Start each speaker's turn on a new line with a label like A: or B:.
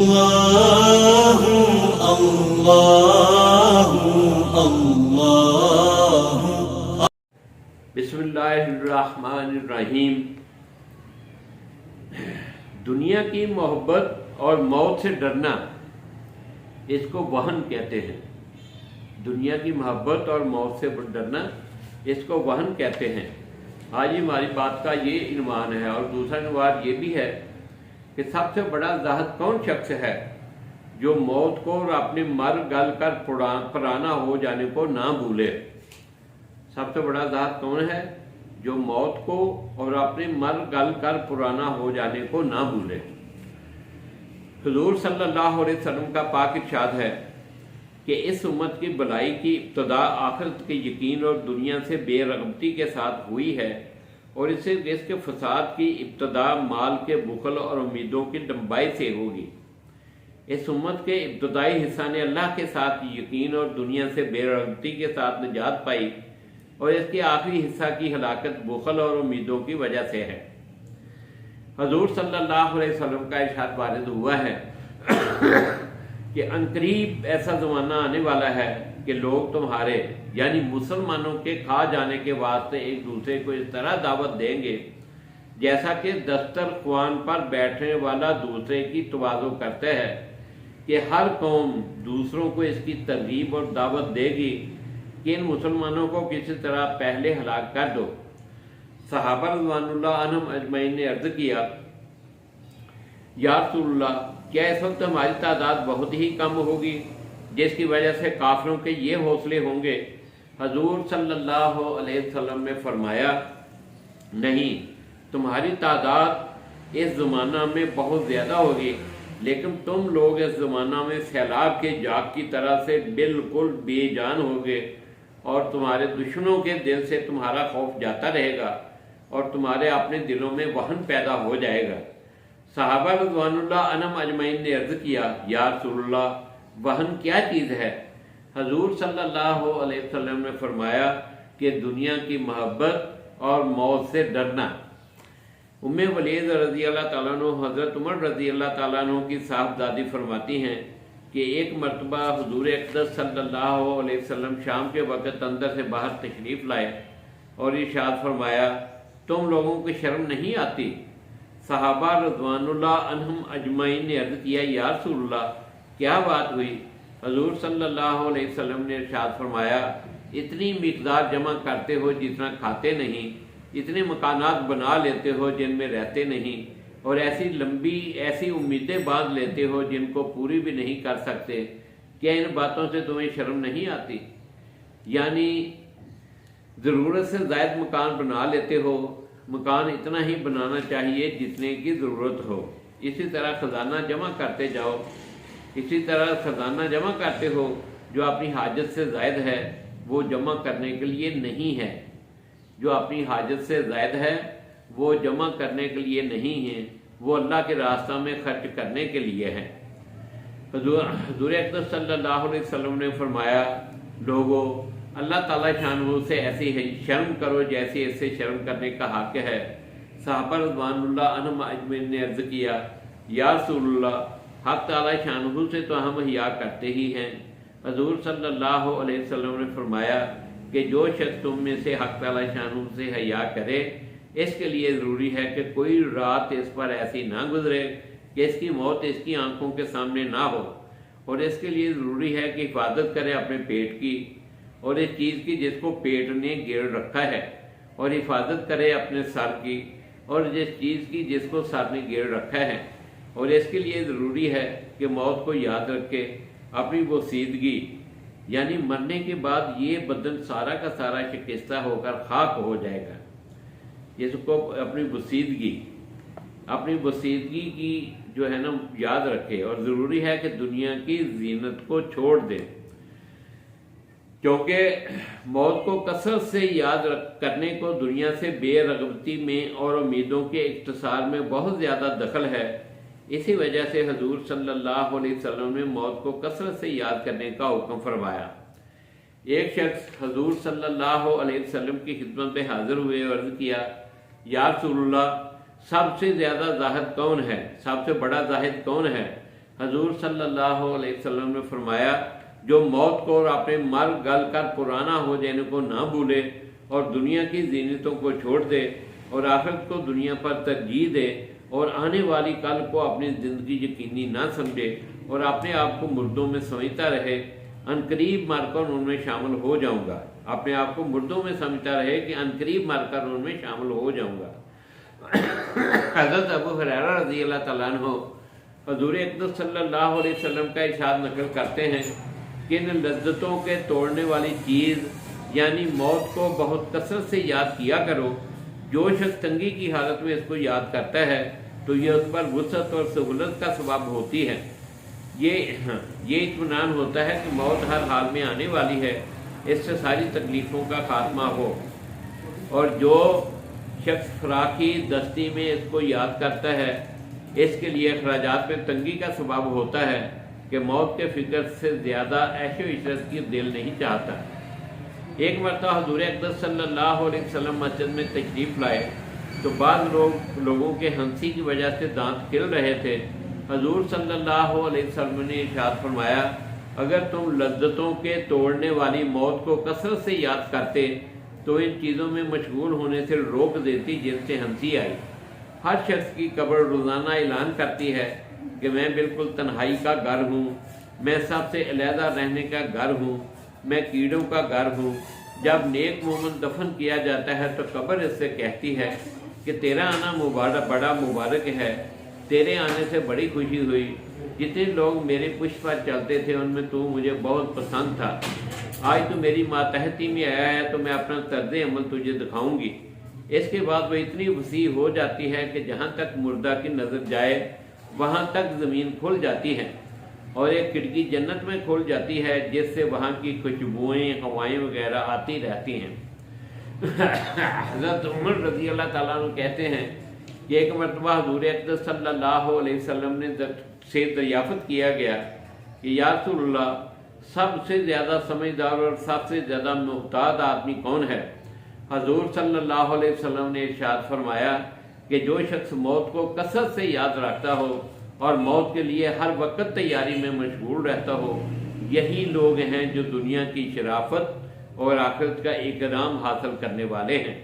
A: اللہ اللہ اللہ۔
B: بسم اللہ الرحمن الرحیم۔ دنیا کی محبت اور موت سے ڈرنا، اس کو وہن کہتے ہیں۔ دنیا کی محبت اور موت سے ڈرنا، اس کو وہن کہتے ہیں۔ آج ہماری بات کا یہ عنوان ہے، اور دوسرا عنوان یہ بھی ہے کہ سب سے بڑا زاہد کون شخص ہے جو موت کو اور اپنے مر گل کر پرانا ہو جانے کو نہ بھولے۔ سب سے بڑا زاہد کون ہے جو موت کو اور اپنے مر گل کر پرانا ہو جانے کو نہ بھولے۔ حضور صلی اللہ علیہ وسلم کا پاک ارشاد ہے کہ اس امت کی بلائی کی ابتدا آخرت کے یقین اور دنیا سے بے رغبتی کے ساتھ ہوئی ہے، اور اس کے فساد کی ابتدا مال کے بخل اور امیدوں کی ڈمبائی سے ہوگی۔ اس امت کے ابتدائی حصہ نے اللہ کے ساتھ یقین اور دنیا سے بے رغبتی کے ساتھ نجات پائی، اور اس کے آخری حصہ کی ہلاکت بخل اور امیدوں کی وجہ سے ہے۔ حضور صلی اللہ علیہ وسلم کا ارشاد وارد ہوا ہے کہ عنقریب ایسا زمانہ آنے والا ہے کہ لوگ تمہارے یعنی مسلمانوں کے کھا جانے کے واسطے ایک دوسرے کو اس طرح دعوت دیں گے جیسا کہ دسترخوان پر بیٹھنے والا دوسرے کی تواضع کرتا ہے، کہ ہر قوم دوسروں کو اس کی ترغیب اور دعوت دے گی کہ ان مسلمانوں کو کسی طرح پہلے ہلاک کر دو۔ صحابہ رضوان اللہ عنہم اجمعین نے عرض کیا، یا رسول اللہ، کیا اس وقت ہماری تعداد بہت ہی کم ہوگی جس کی وجہ سے کافروں کے یہ حوصلے ہوں گے؟ حضور صلی اللہ علیہ وسلم نے فرمایا، نہیں، تمہاری تعداد اس زمانہ میں بہت زیادہ ہوگی، لیکن تم لوگ اس زمانہ میں سیلاب کے جاگ کی طرح سے بالکل بے جان ہوگے، اور تمہارے دشمنوں کے دل سے تمہارا خوف جاتا رہے گا، اور تمہارے اپنے دلوں میں وہن پیدا ہو جائے گا۔ صحابہ رضوان اللہ عنہم اجمعین نے عرض کیا، یا رسول اللہ، وہن کیا چیز ہے؟ حضور صلی اللہ علیہ وسلم نے فرمایا کہ دنیا کی محبت اور موت سے ڈرنا۔ ام ولید رضی اللہ تعالیٰ عنہ حضرت عمر رضی اللہ تعالیٰ عنہ کی صاحبزادی فرماتی ہیں کہ ایک مرتبہ حضور اقدس صلی اللہ علیہ وسلم شام کے وقت اندر سے باہر تشریف لائے اور ارشاد فرمایا، تم لوگوں کو شرم نہیں آتی؟ صحابہ رضوان اللہ عنہم اجمعین نے عرض کیا، یا رسول اللہ، کیا بات ہوئی؟ حضور صلی اللہ علیہ وسلم نے ارشاد فرمایا، اتنی مقدار جمع کرتے ہو جتنا کھاتے نہیں، اتنے مکانات بنا لیتے ہو جن میں رہتے نہیں، اور ایسی امیدیں باندھ لیتے ہو جن کو پوری بھی نہیں کر سکتے، کیا ان باتوں سے تمہیں شرم نہیں آتی؟ یعنی ضرورت سے زائد مکان بنا لیتے ہو، مکان اتنا ہی بنانا چاہیے جتنے کی ضرورت ہو۔ اسی طرح خزانہ جمع کرتے جاؤ، اسی طرح خزانہ جمع کرتے ہو، جو اپنی حاجت سے زائد ہے وہ جمع کرنے کے لیے نہیں ہے، جو اپنی حاجت سے زائد ہے وہ جمع کرنے کے لیے نہیں ہے، وہ اللہ کے راستہ میں خرچ کرنے کے لیے ہے۔ حضور اقدس صلی اللہ علیہ وسلم نے فرمایا، لوگو، اللہ تعالیٰ شانہ سے ایسی شرم کرو جیسے اس سے شرم کرنے کا حق ہے۔ صحابہ رضوان اللہ عنہم اجمعین نے عرض کیا، یا رسول اللہ، حق تعالیٰ شانہ سے تو ہم حیا کرتے ہی ہیں۔ حضور صلی اللہ علیہ وسلم نے فرمایا کہ جو شخص تم میں سے حق تعالیٰ شانہ سے حیا کرے، اس کے لیے ضروری ہے کہ کوئی رات اس پر ایسی نہ گزرے کہ اس کی موت اس کی آنکھوں کے سامنے نہ ہو، اور اس کے لیے ضروری ہے کہ حفاظت کرے اپنے پیٹ کی اور اس چیز کی جس کو پیٹ نے گھیر رکھا ہے، اور حفاظت کرے اپنے سر کی اور جس چیز کی جس کو سر نے گھیر رکھا ہے، اور اس کے لیے ضروری ہے کہ موت کو یاد رکھے، اپنی وسیدگی یعنی مرنے کے بعد یہ بدن سارا کا سارا شکستہ ہو کر خاک ہو جائے گا، اس کو اپنی وسیدگی کی جو ہے نا یاد رکھے، اور ضروری ہے کہ دنیا کی زینت کو چھوڑ دے، کیونکہ موت کو کثرت سے یاد کرنے کو دنیا سے بے رغبتی میں اور امیدوں کے اختصار میں بہت زیادہ دخل ہے۔ اسی وجہ سے حضور صلی اللہ علیہ وسلم نے موت کو کثرت سے یاد کرنے کا حکم فرمایا۔ ایک شخص حضور صلی اللہ علیہ وسلم کی خدمت میں حاضر ہوئے اور عرض کیا، یا رسول اللہ، سب سے زیادہ زاہد کون ہے؟ سب سے بڑا زاہد کون ہے؟ حضور صلی اللہ علیہ وسلم نے فرمایا جو موت کو اور اپنے مر گل کر پرانا ہو جانے کو نہ بھولے اور دنیا کی زینتوں کو چھوڑ دے اور آخرت کو دنیا پر ترجیح دے اور آنے والی کل کو اپنی زندگی یقینی نہ سمجھے اور اپنے آپ کو مردوں میں سمجھتا رہے عنقریب مر کر ان میں شامل ہو جاؤں گا، اپنے آپ کو مردوں میں سمجھتا رہے کہ عنقریب مر کر ان میں شامل ہو جاؤں گا۔ حضرت ابو ہریرہ رضی اللہ تعالیٰ عنہ حضور اقدس صلی اللہ علیہ وسلم کا ارشاد نقل کرتے ہیں کہ ان لذتوں کے توڑنے والی چیز یعنی موت کو بہت کثرت سے یاد کیا کرو۔ جو شخص تنگی کی حالت میں اس کو یاد کرتا ہے تو یہ اس پر وسعت اور سہولت کا سبب ہوتی ہے، یہ اطمینان ہوتا ہے کہ موت ہر حال میں آنے والی ہے، اس سے ساری تکلیفوں کا خاتمہ ہو۔ اور جو شخص فراقی دستی میں اس کو یاد کرتا ہے اس کے لیے اخراجات میں تنگی کا سبب ہوتا ہے کہ موت کے فکر سے زیادہ عیش و عشرت کی دل نہیں چاہتا۔ ایک مرتبہ حضور اقدس صلی اللہ علیہ وسلم مسجد میں تشریف لائے تو بعض لوگوں کے ہنسی کی وجہ سے دانت کھل رہے تھے۔ حضور صلی اللہ علیہ وسلم نے ارشاد فرمایا اگر تم لذتوں کے توڑنے والی موت کو کثرت سے یاد کرتے تو ان چیزوں میں مشغول ہونے سے روک دیتی جن سے ہنسی آئی۔ ہر شخص کی قبر روزانہ اعلان کرتی ہے کہ میں بالکل تنہائی کا گھر ہوں، میں سب سے علیحدہ رہنے کا گھر ہوں، میں کیڑوں کا گھر ہوں۔ جب نیک مومن دفن کیا جاتا ہے تو قبر اس سے کہتی ہے کہ تیرا آنا بڑا مبارک ہے، تیرے آنے سے بڑی خوشی ہوئی، جتنے لوگ میرے پشت پر چلتے تھے ان میں تو مجھے بہت پسند تھا، آج تو میری ماتحتی میں آیا ہے تو میں اپنا طرز عمل تجھے دکھاؤں گی۔ اس کے بعد وہ اتنی وسیع ہو جاتی ہے کہ جہاں تک مردہ کی نظر جائے وہاں تک زمین کھل جاتی ہے اور ایک کھڑکی جنت میں کھل جاتی ہے جس سے وہاں کی خوشبوئیں ہوائیں وغیرہ آتی رہتی ہیں۔ حضرت عمر رضی اللہ تعالیٰ عنہ کہتے ہیں کہ ایک مرتبہ حضور اقدس صلی اللہ علیہ وسلم نے سے دریافت کیا گیا کہ یا رسول اللہ سب سے زیادہ سمجھدار اور سب سے زیادہ محتاط آدمی کون ہے؟ حضور صلی اللہ علیہ وسلم نے ارشاد فرمایا کہ جو شخص موت کو کثرت سے یاد رکھتا ہو اور موت کے لیے ہر وقت تیاری میں مشغول رہتا ہو، یہی لوگ ہیں جو دنیا کی شرافت اور آخرت کا اکرام حاصل کرنے والے ہیں۔